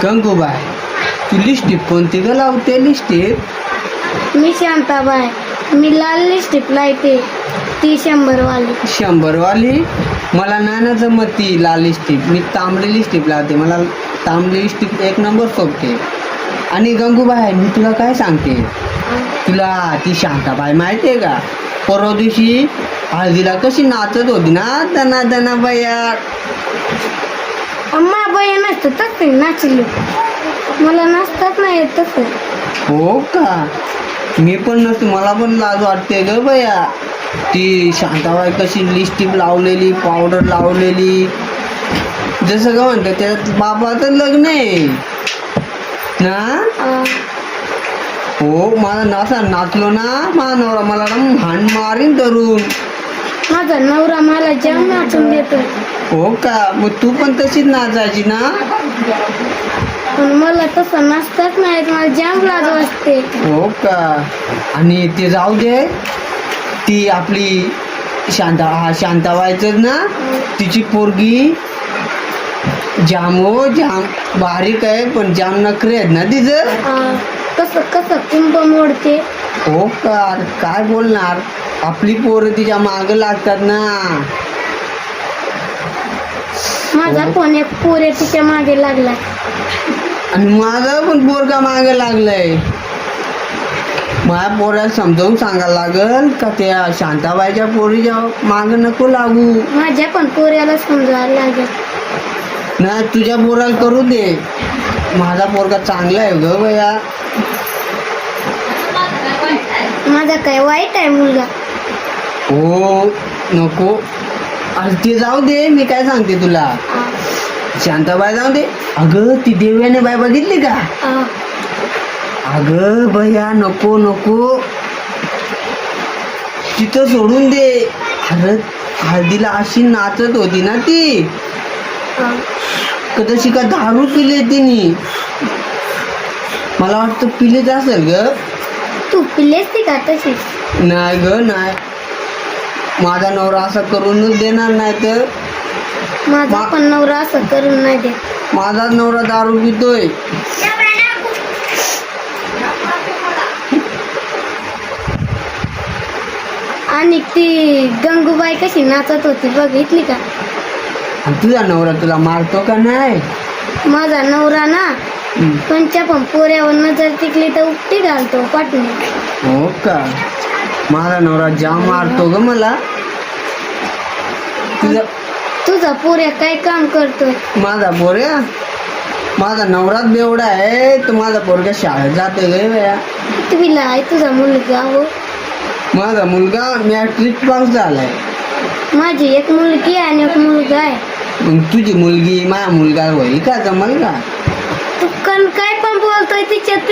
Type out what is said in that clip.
गंगूबाई, तू lipstick कोणती ग लावते लिपस्टिक? मी शांताबाई. मी लाल लिपस्टिक लावते, ती 100 वाली. 100 वाली? मला नाही ना जमत ती लाल लिपस्टिक. मी तांबडी लिपस्टिक लावते. मला तांबडी लिपस्टिक एक नंबर सोबते. आणि गंगूबाई, मी तुला काय सांगते, तुला ती शांताबाई माहिती आहे का? परवा दिवशी हळदीला कशी नाचत होती ना, दना दना बया. अम्मा बाई नसतं तसं नाचली. मला नाचतात नाही येत तसं. हो का? मी पण नसतो, मला पण लाज वाटते ग बया. ती शांताबाई कशी लिपस्टिक लावलेली, पावडर लावलेली, जसं का म्हणतं त्यात बापाचं लग्न आहे ना. हो, माझा नासा नाचलो ना, माझा नवरा मला हाण मारीन धरून. माझा नवरा मला जाम नाचून देतो. हो का? मग तू पण तशीच नाचायची ना. पण मला तसं नाचतात नाही, मला जाम लाज वाटते. हो का? आणि ते जाऊ दे, ती आपली शांताबाईचं ना, तिची पोरगी जाम बारीक आहे, पण जाम नखरे आहेत ना तिचं. कसं कसं कुंभ मोडते. हो का? काय बोलणार, आपली पोरं तिच्या माग लागतात ना. माझा पण एक पोरे तिच्या मागे लागला. आणि माझा पण पोरगा मागे लागलाय. माझ्या पोराला समजावून सांगायला लागल का त्या शांताबाईच्या पोरीच्या माग नको लागू. माझ्या पण पोऱ्याला समजायला लागेल. नाही, तुझ्या पोराला करू दे. माझा पोरगा चांगला आहे ग बया. माझा काय वाईट आहे मुलगा? हो, नको. अरे ते जाऊ दे, मी काय सांगते तुला, शांताबाई जाऊ दे. अगं, ती देवयाने बाई बघितली का? अगं बया, नको नको, तिथं सोडून दे. अरे हळदीला अशी नाचत होती ना ती, कदाचित का दारू पिले तिने. मला वाटतं पिलेच असेल ग. तू पिलेस ती का तशीच? नाही ग, नाही. माझा नवरा असं करूनच देणार नाही तर. माझा पण नवरा असं करून नाही दे. माझा नवरा दारू पितोय. आणि ती गंगूबाई कशी नाचत होती बघितली का? आणि तुझा नवरा तुला मारतो का नाही? माझा नवरा ना, कोणच्या पण पोऱ्यावर नजर टिकली तर उपटी घालतो पाठवून. हो का? माझा नवरा जाम मारतो ग मला. तुझा पोऱ्या काय काम करतोय? माझा पोऱ्या, माझा नवराच बेवडा आहे, तर माझा पोरगा शाळेत जाते ग बया. कितवीला आहे तुझा मुलगा? हो, माझा मुलगा मॅट्रिक पास झालाय. माझी एक मुलगी आणि एक मुलगा आहे. मग तुझी मुलगी माझा मुलगा होई का जमल का? तू काय पण बोलतोय तिच्यात?